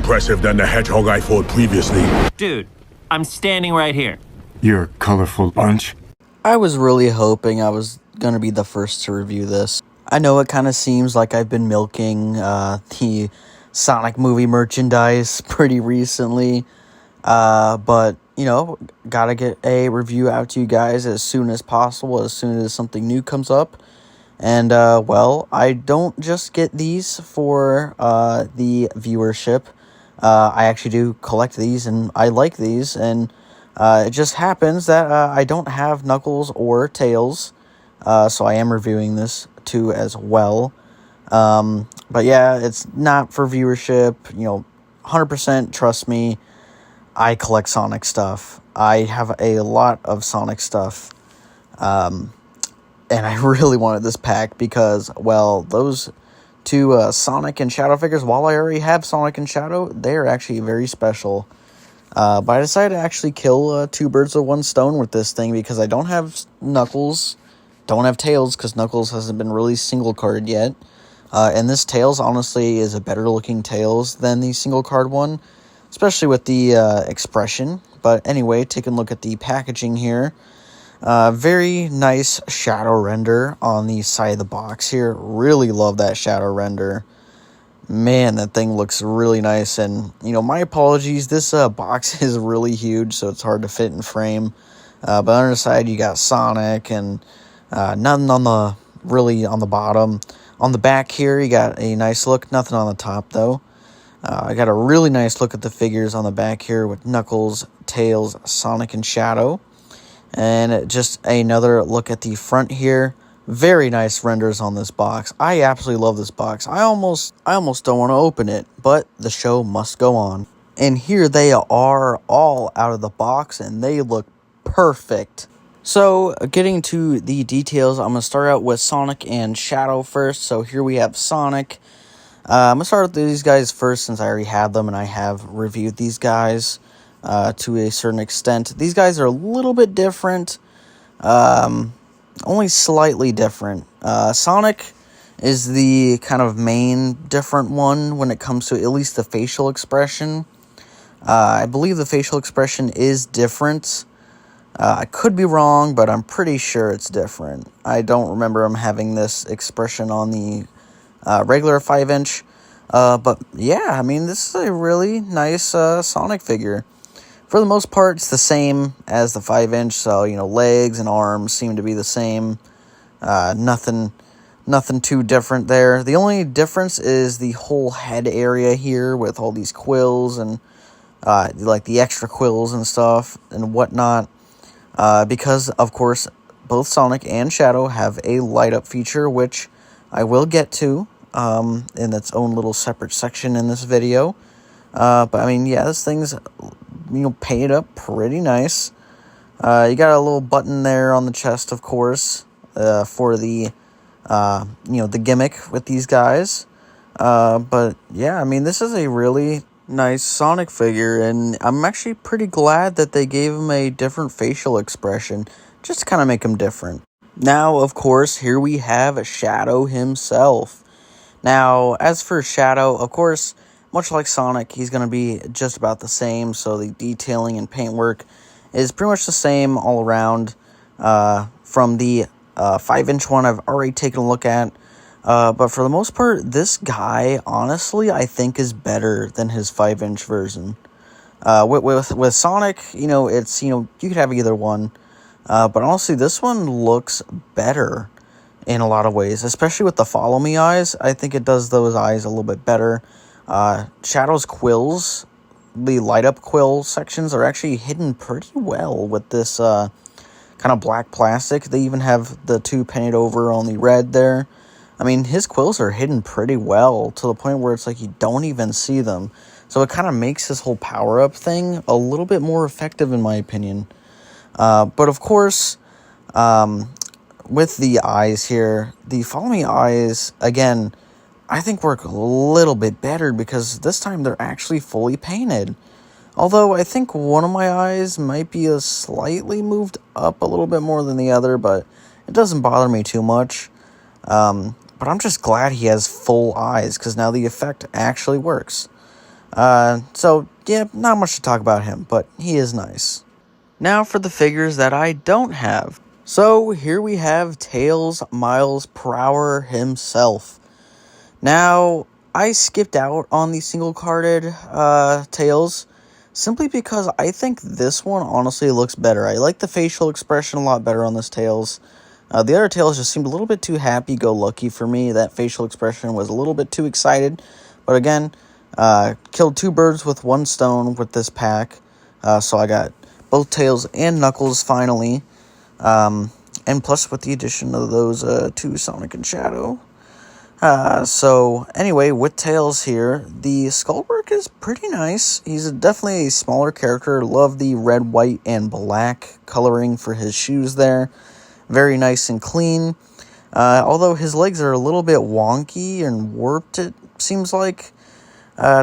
impressive than the hedgehog I fought previously. Dude, I'm standing right here. You're a colorful bunch. I was really hoping I was going to be the first to review this. I know it kind of seems like I've been milking the Sonic movie merchandise pretty recently, but, you know, gotta get a review out to you guys as soon as possible, as soon as something new comes up. And, well, I don't just get these for the viewership. I actually do collect these, and I like these, and it just happens that I don't have Knuckles or Tails, so I am reviewing this too as well. But yeah, it's not for viewership, you know, 100% trust me, I collect Sonic stuff. I have a lot of Sonic stuff, and I really wanted this pack because, well, those two Sonic and Shadow figures, while I already have Sonic and Shadow, they're actually very special. But I decided to actually kill two birds with one stone with this thing because I don't have Knuckles, don't have Tails because Knuckles hasn't been released single card yet. And this Tails, honestly, is a better looking Tails than the single card one, especially with the expression. But anyway, taking a look at the packaging here. Very nice shadow render on the side of the box here. Really love that shadow render. Man, that thing looks really nice. And, you know, my apologies. This box is really huge, so it's hard to fit in frame. But on the side, you got Sonic and nothing on the bottom. On the back here, you got a nice look. Nothing on the top, though. I got a really nice look at the figures on the back here with Knuckles, Tails, Sonic, and Shadow. And just another look at the front here. Very nice renders on this box. I absolutely love this box. I almost don't want to open it, but the show must go on. And here they are all out of the box, and they look perfect. So, getting to the details, I'm going to start out with Sonic and Shadow first. So here we have Sonic. I'm going to start with these guys first since I already had them and I have reviewed these guys to a certain extent. These guys are a little bit different, only slightly different. Sonic is the kind of main different one when it comes to at least the facial expression. I believe the facial expression is different. I could be wrong, but I'm pretty sure it's different. I don't remember him having this expression on the regular 5-inch. But yeah, I mean, this is a really nice Sonic figure. For the most part, it's the same as the 5-inch, so, you know, legs and arms seem to be the same. Nothing too different there. The only difference is the whole head area here with all these quills and, like, the extra quills and stuff and whatnot. Because, of course, both Sonic and Shadow have a light-up feature, which I will get to in its own little separate section in this video. But, I mean, yeah, this thing's, you know, painted up pretty nice. You got a little button there on the chest, of course, for the, you know, the gimmick with these guys. But, yeah, I mean, this is a really nice Sonic figure, and I'm actually pretty glad that they gave him a different facial expression, just to kind of make him different. Now, of course, here we have Shadow himself. Now, as for Shadow, of course, much like Sonic, he's going to be just about the same, so the detailing and paintwork is pretty much the same all around. From the 5-inch one I've already taken a look at, but for the most part, this guy, honestly, I think is better than his 5-inch version. With Sonic, you know, it's, you know, you could have either one, but honestly, this one looks better in a lot of ways, especially with the Follow Me eyes. I think it does those eyes a little bit better. Shadow's quills, the light-up quill sections, are actually hidden pretty well with this kind of black plastic. They even have the two painted over on the red there. I mean, his quills are hidden pretty well to the point where it's like you don't even see them. So it kind of makes this whole power-up thing a little bit more effective, in my opinion. But of course, with the eyes here, the Follow Me eyes, again, I think work a little bit better because this time they're actually fully painted. Although I think one of my eyes might be a slightly moved up a little bit more than the other, but it doesn't bother me too much. But I'm just glad he has full eyes because now the effect actually works. So, yeah, not much to talk about him, but he is nice. Now for the figures that I don't have. So, here we have Tails Miles per Hour himself. Now, I skipped out on the single-carded Tails, simply because I think this one honestly looks better. I like the facial expression a lot better on this Tails. The other Tails just seemed a little bit too happy-go-lucky for me. That facial expression was a little bit too excited. But again, killed two birds with one stone with this pack. So I got both Tails and Knuckles finally. And plus with the addition of those two Sonic and Shadow. So anyway, with Tails here, the sculpt work is pretty nice. He's definitely a smaller character. Love the red, white, and black coloring for his shoes there. Very nice and clean. Although his legs are a little bit wonky and warped, it seems like.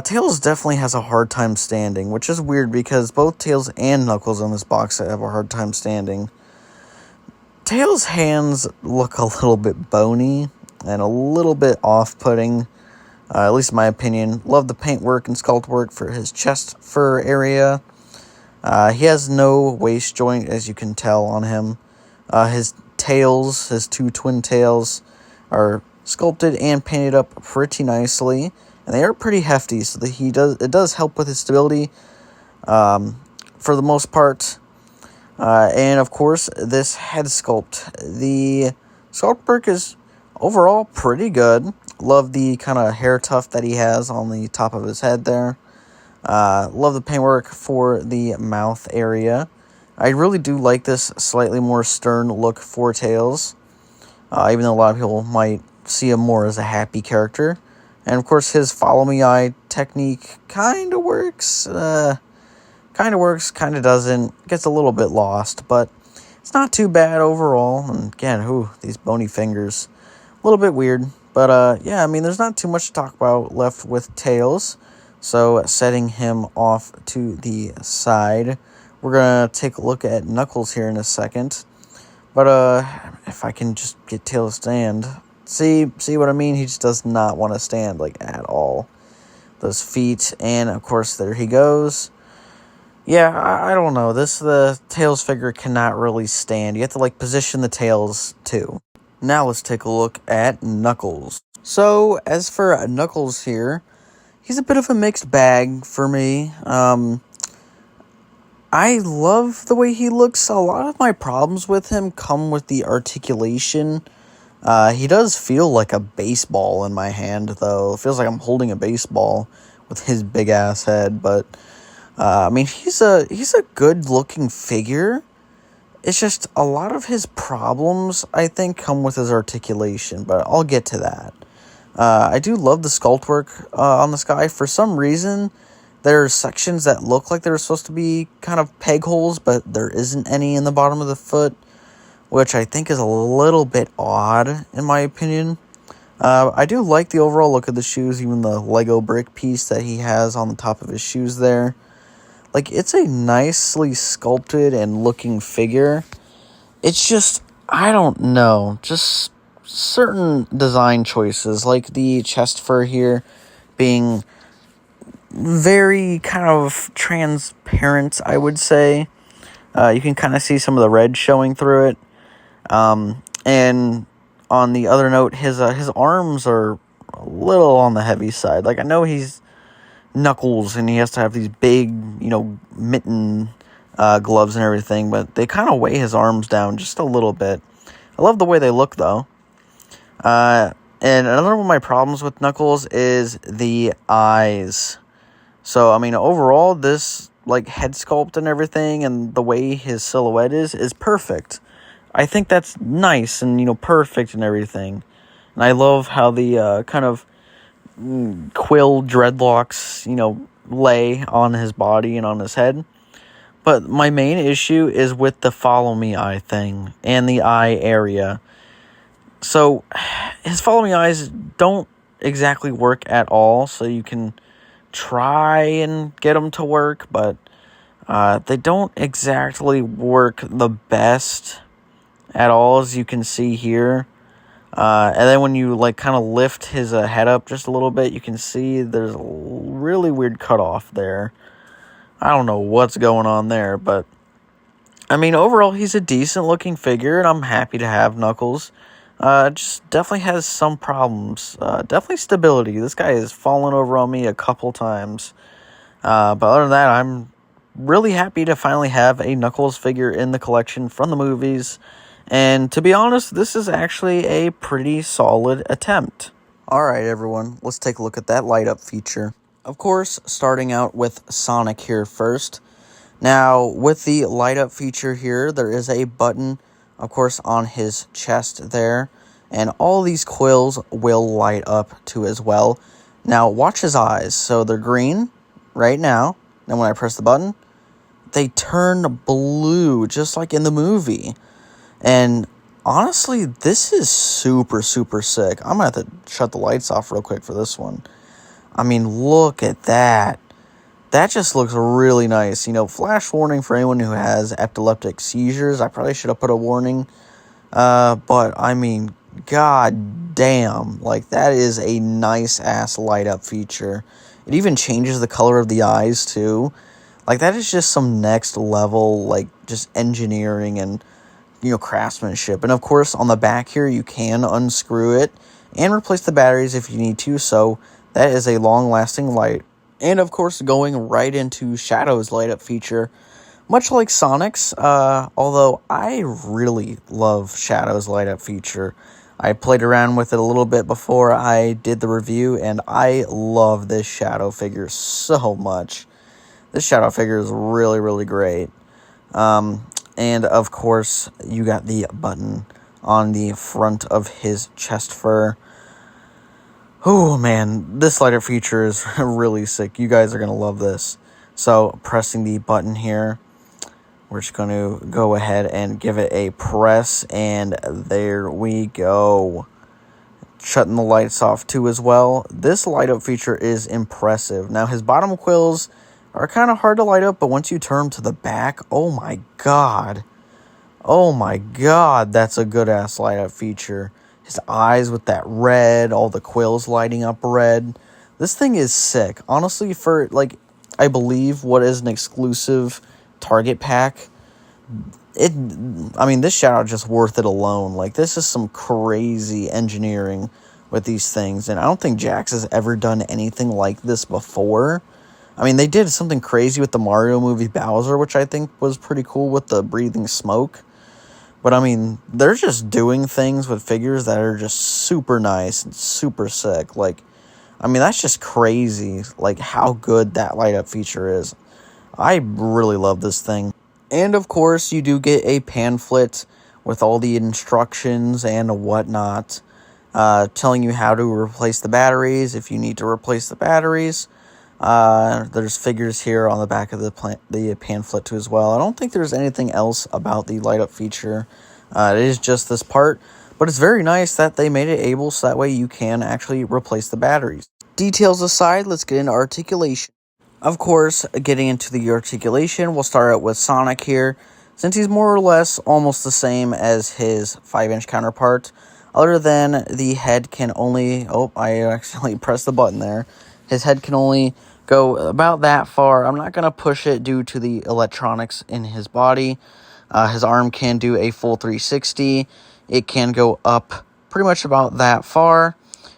Tails definitely has a hard time standing, which is weird because both Tails and Knuckles on this box have a hard time standing. Tails' hands look a little bit bony and a little bit off-putting, at least in my opinion. Love the paintwork and sculpt work for his chest fur area. He has no waist joint, as you can tell on him. His tails, his two twin tails, are sculpted and painted up pretty nicely, and they are pretty hefty, so that it does help with his stability for the most part. And of course, this head sculpt. The sculpt work is overall pretty good. Love the kind of hair tuft that he has on the top of his head there. Love the paintwork for the mouth area. I really do like this slightly more stern look for Tails, even though a lot of people might see him more as a happy character. And of course, his follow me eye technique kind of works. Kind of works, kind of doesn't. Gets a little bit lost, but it's not too bad overall. And again, these bony fingers. A little bit weird. But yeah, I mean, there's not too much to talk about left with Tails. So setting him off to the side. We're going to take a look at Knuckles here in a second. But if I can just get Tails to stand. See what I mean? He just does not want to stand, like, at all. Those feet, and of course, there he goes. Yeah, I don't know. The Tails figure cannot really stand. You have to, like, position the tails, too. Now let's take a look at Knuckles. So, as for Knuckles here, he's a bit of a mixed bag for me. I love the way he looks. A lot of my problems with him come with the articulation. He does feel like a baseball in my hand, though. It feels like I'm holding a baseball with his big-ass head, but... I mean, he's a good-looking figure. It's just a lot of his problems, I think, come with his articulation, but I'll get to that. I do love the sculpt work on this guy. For some reason, there are sections that look like they're supposed to be kind of peg holes, but there isn't any in the bottom of the foot, which I think is a little bit odd, in my opinion. I do like the overall look of the shoes, even the Lego brick piece that he has on the top of his shoes there. Like, it's a nicely sculpted and looking figure. It's just, I don't know, just certain design choices, like the chest fur here being very kind of transparent, I would say. You can kind of see some of the red showing through it. And on the other note, his arms are a little on the heavy side. Like, I know he's Knuckles, and he has to have these big, mitten gloves and everything, but they kind of weigh his arms down just a little bit. I love the way they look, though. And another one of my problems with Knuckles is the eyes. So, I mean, overall, this, like, head sculpt and everything, and the way his silhouette is perfect. I think that's nice and, perfect and everything. And I love how the kind of quill dreadlocks, lay on his body and on his head. But my main issue is with the follow me eye thing and the eye area. So his follow me eyes don't exactly work at all, so you can try and get them to work, but they don't exactly work the best at all, as you can see here. And then when you like kind of lift his head up just a little bit, you can see there's a really weird cutoff there. I don't know what's going on there, but I mean, overall, he's a decent looking figure, and I'm happy to have Knuckles. Just definitely has some problems. Definitely stability. This guy has fallen over on me a couple times. But other than that, I'm really happy to finally have a Knuckles figure in the collection from the movies. And to be honest, this is actually a pretty solid attempt. Alright everyone, let's take a look at that light up feature. Of course, starting out with Sonic here first. Now, with the light up feature here, there is a button, of course, on his chest there. And all these quills will light up too as well. Now, watch his eyes. So they're green right now. And when I press the button, they turn blue, just like in the movie. And honestly, this is super, super sick. I'm going to have to shut the lights off real quick for this one. I mean, look at that. That just looks really nice. You know, flash warning for anyone who has epileptic seizures. I probably should have put a warning. But, I mean, god damn. Like, that is a nice-ass light-up feature. It even changes the color of the eyes, too. Like, that is just some next-level, like, just engineering and, you know, craftsmanship. And, of course, on the back here, you can unscrew it and replace the batteries if you need to. So, that is a long-lasting light. And, of course, going right into Shadow's light-up feature, much like Sonic's, although I really love Shadow's light-up feature. I played around with it a little bit before I did the review, and I love this Shadow figure so much. This Shadow figure is really, really great. And, of course, you got the button on the front of his chest fur. Oh, man, this lighter feature is really sick. You guys are going to love this. So, pressing the button here, we're just going to go ahead and give it a press, and there we go. Shutting the lights off, too, as well. This light-up feature is impressive. Now, his bottom quills are kind of hard to light up, but once you turn them to the back, oh, my God. Oh, my God, that's a good-ass light-up feature. His eyes with that red, all the quills lighting up red. This thing is sick. Honestly, for, like, I believe what is an exclusive Target pack, this Shadow just worth it alone. Like, this is some crazy engineering with these things. And I don't think Jakks has ever done anything like this before. I mean, they did something crazy with the Mario movie Bowser, which I think was pretty cool with the breathing smoke. But, I mean, they're just doing things with figures that are just super nice and super sick. Like, I mean, that's just crazy, like, how good that light-up feature is. I really love this thing. And, of course, you do get a pamphlet with all the instructions and whatnot, telling you how to replace the batteries, if you need to replace the batteries. There's figures here on the back of the pamphlet too as well. I don't think there's anything else about the light up feature. It is just this part, but it's very nice that they made it able so that way you can actually replace the batteries. Details aside, let's get into articulation. Of course, getting into the articulation, we'll start out with Sonic here, since he's more or less almost the same as his 5-inch counterpart, other than the head can only, I accidentally pressed the button there. His head can only go about that far. I'm not going to push it due to the electronics in his body. His arm can do a full 360. It can go up pretty much about that far.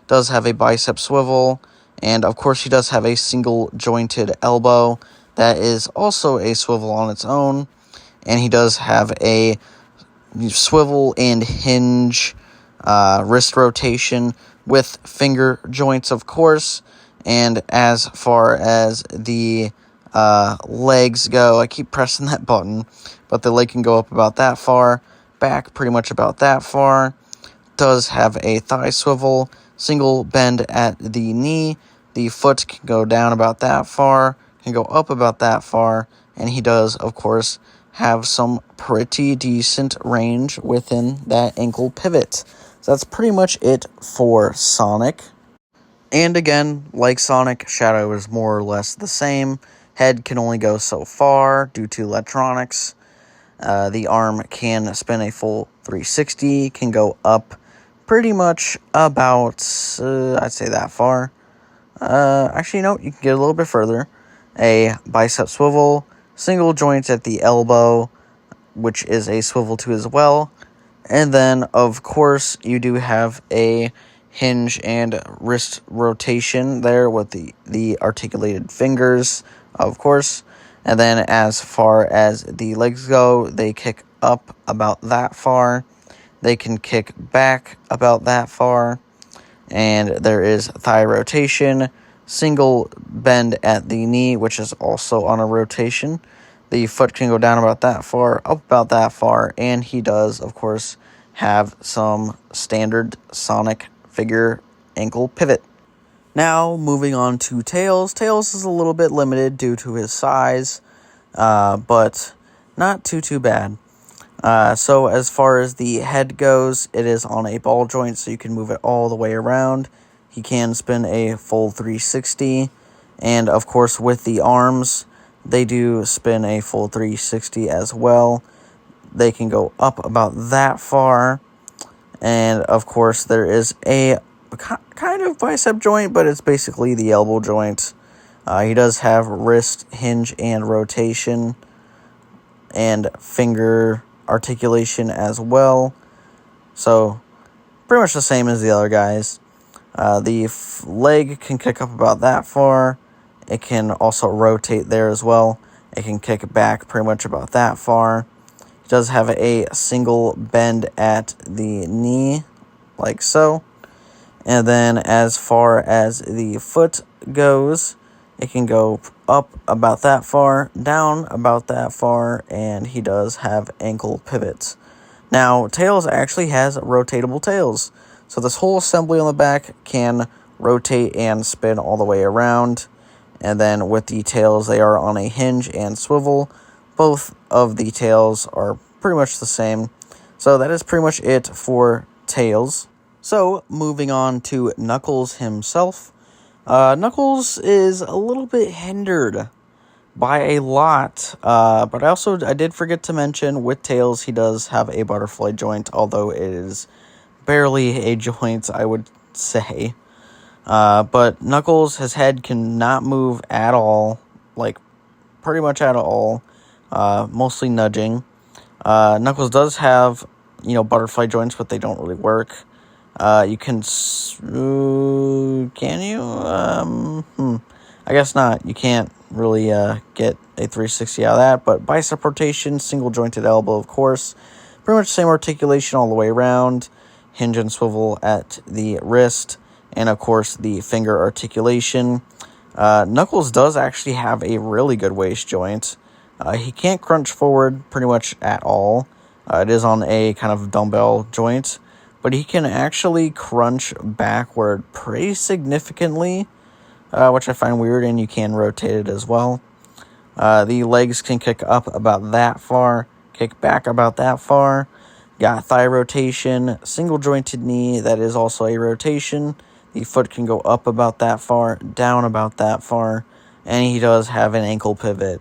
Does have a bicep swivel. And, of course, he does have a single jointed elbow. That is also a swivel on its own. And he does have a swivel and hinge wrist rotation with finger joints, of course. And as far as the legs go, I keep pressing that button, but the leg can go up about that far, back pretty much about that far. Does have a thigh swivel, single bend at the knee. The foot can go down about that far, can go up about that far, and he does, of course, have some pretty decent range within that ankle pivot. So that's pretty much it for Sonic. And again, like Sonic, Shadow is more or less the same. Head can only go so far due to electronics. The arm can spin a full 360, can go up pretty much about, I'd say that far. Actually, no, you can get a little bit further. A bicep swivel, single joint at the elbow, which is a swivel too as well. And then, of course, you do have a hinge and wrist rotation there with the articulated fingers, of course. And then as far as the legs go, they kick up about that far. They can kick back about that far. And there is thigh rotation, single bend at the knee, which is also on a rotation. The foot can go down about that far, up about that far, and he does, of course, have some standard Sonic figure ankle pivot. Now, moving on to Tails. Tails is a little bit limited due to his size, but not too bad. So as far as the head goes, it is on a ball joint, so you can move it all the way around. He can spin a full 360, and of course with the arms, they do spin a full 360 as well. They can go up about that far, and of course there is a kind of bicep joint, but it's basically the elbow joint. He does have wrist, hinge, and rotation, and finger articulation as well. So, pretty much the same as the other guys. The leg can kick up about that far. It can also rotate there as well. It can kick back pretty much about that far. It does have a single bend at the knee, like so. And then as far as the foot goes, it can go up about that far, down about that far, and he does have ankle pivots. Now, Tails actually has rotatable tails. So this whole assembly on the back can rotate and spin all the way around. And then with the tails, they are on a hinge and swivel. Both of the tails are pretty much the same. So that is pretty much it for Tails. So, moving on to Knuckles himself. Knuckles is a little bit hindered by a lot, but I did forget to mention, with Tails, he does have a butterfly joint, although it is barely a joint, I would say. But Knuckles, his head cannot move at all, like, pretty much at all, mostly nudging. Knuckles does have, butterfly joints, but they don't really work. You can you? I guess not. You can't really get a 360 out of that, but bicep rotation, single jointed elbow, of course. Pretty much the same articulation all the way around. Hinge and swivel at the wrist, and of course the finger articulation. Knuckles does actually have a really good waist joint. He can't crunch forward pretty much at all. It is on a kind of dumbbell joint. But he can actually crunch backward pretty significantly, which I find weird, and you can rotate it as well. The legs can kick up about that far, kick back about that far. Got thigh rotation, single jointed knee, that is also a rotation. The foot can go up about that far, down about that far, and he does have an ankle pivot.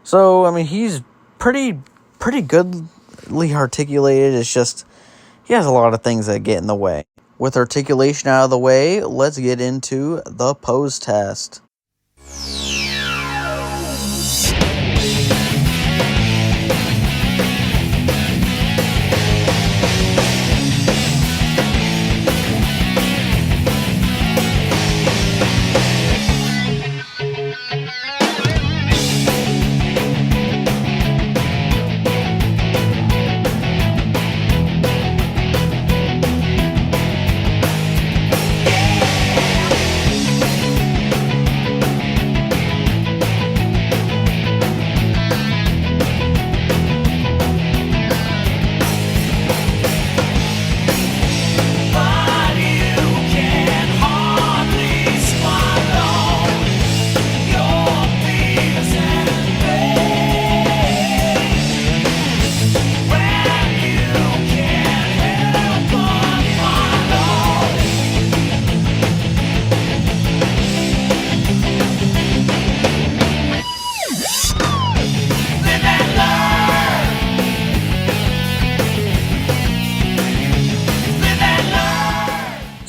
So, he's pretty goodly articulated. It's just, he has a lot of things that get in the way. With articulation out of the way, let's get into the pose test.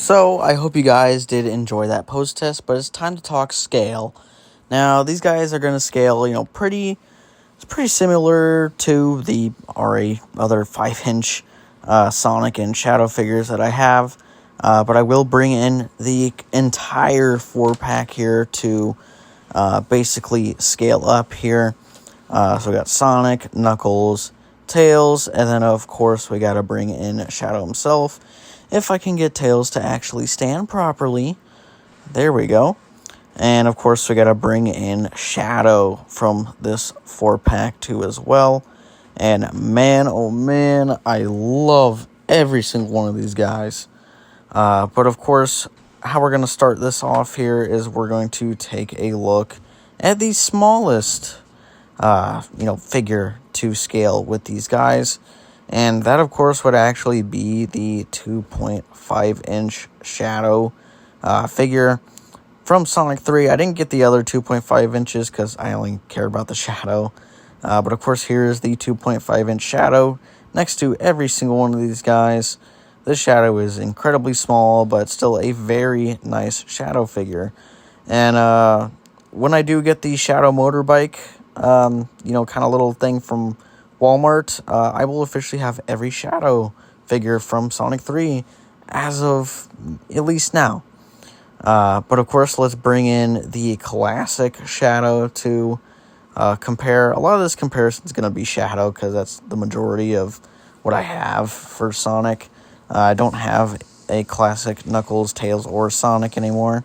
So, I hope you guys did enjoy that post test, but it's time to talk scale. Now, these guys are going to scale, it's pretty similar to the other 5-inch Sonic and Shadow figures that I have. But I will bring in the entire 4-pack here to basically scale up here. So we got Sonic, Knuckles, Tails, and then of course we got to bring in Shadow himself. If I can get Tails to actually stand properly. There we go. And of course we got to bring in Shadow from this 4-pack too as well. And man, oh man, I love every single one of these guys. But of course, how we're going to start this off here is we're going to take a look at the smallest, figure to scale with these guys. And that, of course, would actually be the 2.5-inch Shadow figure from Sonic 3. I didn't get the other 2.5 inches because I only care about the Shadow. But, of course, here's the 2.5-inch Shadow next to every single one of these guys. This Shadow is incredibly small, but still a very nice Shadow figure. And when I do get the Shadow motorbike, kind of little thing from Walmart, I will officially have every Shadow figure from Sonic 3 as of at least now. But of course, let's bring in the classic Shadow to compare. A lot of this comparison is going to be Shadow because that's the majority of what I have for Sonic. I don't have a classic Knuckles, Tails, or Sonic anymore.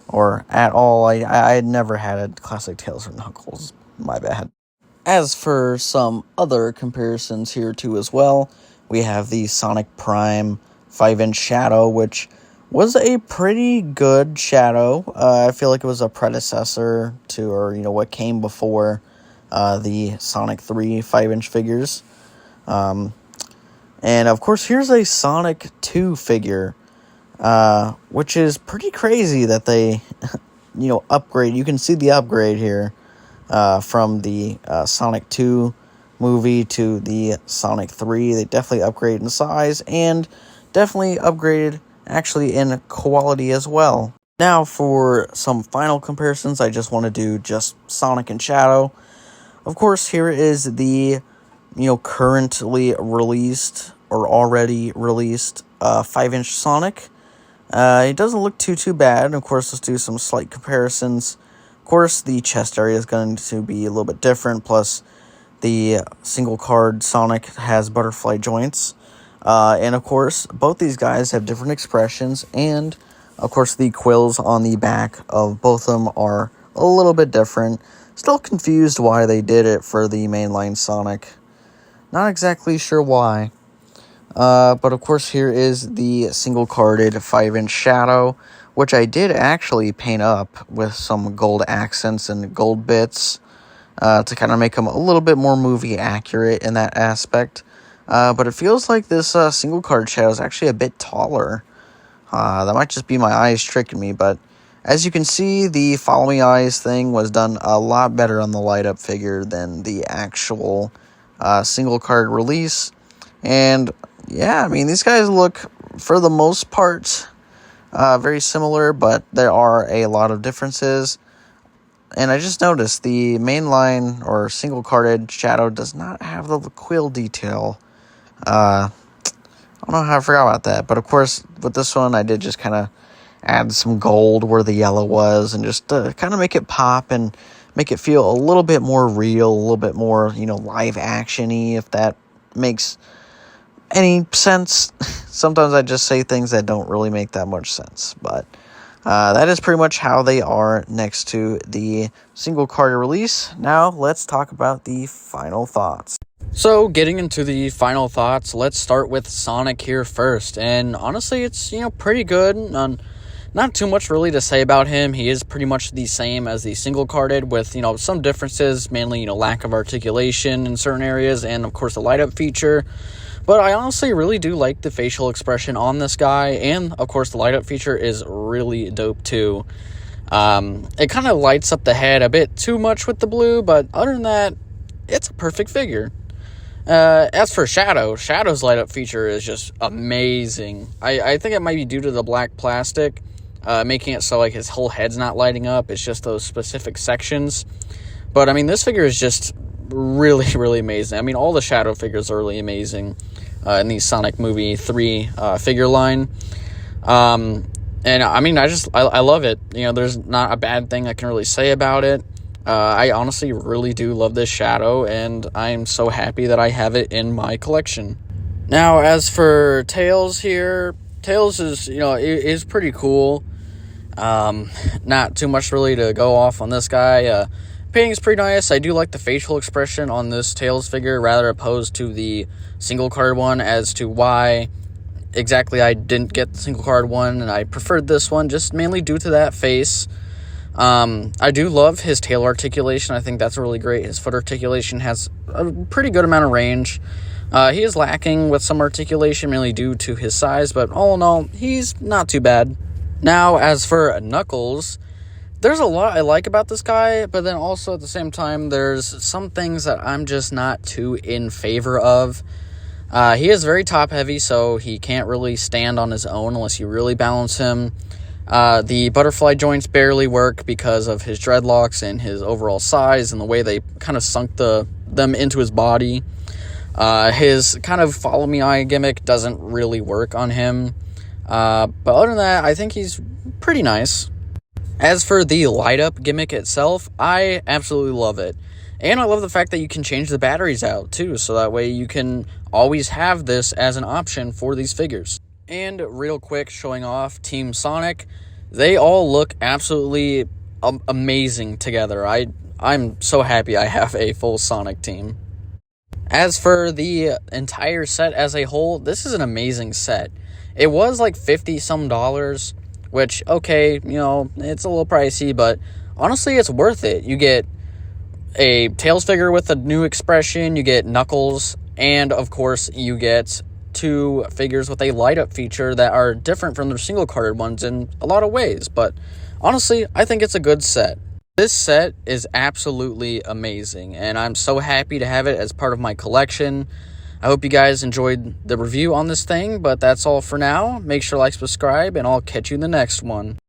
Or at all. I had never had a classic Tails or Knuckles. My bad. As for some other comparisons here too as well, we have the Sonic Prime 5-inch Shadow, which was a pretty good Shadow. I feel like it was a predecessor to, or what came before the Sonic 3 5-inch figures. And of course, here's a Sonic 2 figure, which is pretty crazy that they, upgrade. You can see the upgrade here. From the Sonic 2 movie to the Sonic 3. They definitely upgraded in size and definitely upgraded actually in quality as well. Now for some final comparisons, I just want to do just Sonic and Shadow. Of course, here is the currently released or already released 5-inch Sonic. It doesn't look too bad. Of course, let's do some slight comparisons. Of course, the chest area is going to be a little bit different, plus the single card Sonic has butterfly joints. And of course, both these guys have different expressions, and of course, the quills on the back of both of them are a little bit different. Still confused why they did it for the mainline Sonic. Not exactly sure why. But of course, here is the single-carded 5-inch Shadow, which I did actually paint up with some gold accents and gold bits to kind of make them a little bit more movie accurate in that aspect. But it feels like this single-card Shadow is actually a bit taller. That might just be my eyes tricking me, but as you can see, the Follow Me Eyes thing was done a lot better on the light-up figure than the actual single-card release. And yeah, I mean, these guys look, for the most part, very similar, but there are a lot of differences. And I just noticed the mainline or single-carded Shadow does not have the quill detail. I don't know how I forgot about that, but of course, with this one, I did just kind of add some gold where the yellow was, and just kind of make it pop and make it feel a little bit more real, a little bit more, live action-y, if that makes any sense. Sometimes I just say things that don't really make that much sense, but that is pretty much how they are next to the single card release. Now let's talk about the final thoughts. So getting into the final thoughts, let's start with Sonic here first. And honestly, it's pretty good. Not too much really to say about him. He is pretty much the same as the single carded, with some differences, mainly lack of articulation in certain areas, and of course the light up feature. But I honestly really do like the facial expression on this guy, and of course the light up feature is really dope too. It kind of lights up the head a bit too much with the blue, but other than that, it's a perfect figure. As for Shadow's light up feature is just amazing. I think it might be due to the black plastic, making it so like his whole head's not lighting up. It's just those specific sections. But I mean, this figure is just really, really amazing. I mean, all the Shadow figures are really amazing in the Sonic Movie 3 figure line. And I mean, I love it. You know, there's not a bad thing I can really say about it. I honestly really do love this Shadow, and I'm so happy that I have it in my collection. Now, as for Tails here, Tails is, you know, is pretty cool. Not too much really to go off on this guy. Painting's pretty nice. I do like the facial expression on this Tails figure, rather opposed to the single card one, as to why exactly I didn't get the single card one, and I preferred this one, just mainly due to that face. I do love his tail articulation. I think that's really great. His foot articulation has a pretty good amount of range. He is lacking with some articulation, mainly due to his size, but all in all, he's not too bad. Now, as for Knuckles, there's a lot I like about this guy, but then also at the same time, there's some things that I'm just not too in favor of. He is very top-heavy, so he can't really stand on his own unless you really balance him. The butterfly joints barely work because of his dreadlocks and his overall size and the way they kind of sunk them into his body. His kind of follow-me-eye gimmick doesn't really work on him. But other than that, I think he's pretty nice. As for the light-up gimmick itself, I absolutely love it. And I love the fact that you can change the batteries out, too, so that way you can always have this as an option for these figures. And real quick, showing off Team Sonic, they all look absolutely amazing together. I'm so happy I have a full Sonic team. As for the entire set as a whole, this is an amazing set. It was like $50-some, which, okay, you know, it's a little pricey, but honestly, it's worth it. You get a Tails figure with a new expression, you get Knuckles, and of course, you get 2 figures with a light-up feature that are different from their single-carded ones in a lot of ways, but honestly, I think it's a good set. This set is absolutely amazing, and I'm so happy to have it as part of my collection. I hope you guys enjoyed the review on this thing, but that's all for now. Make sure to like, subscribe, and I'll catch you in the next one.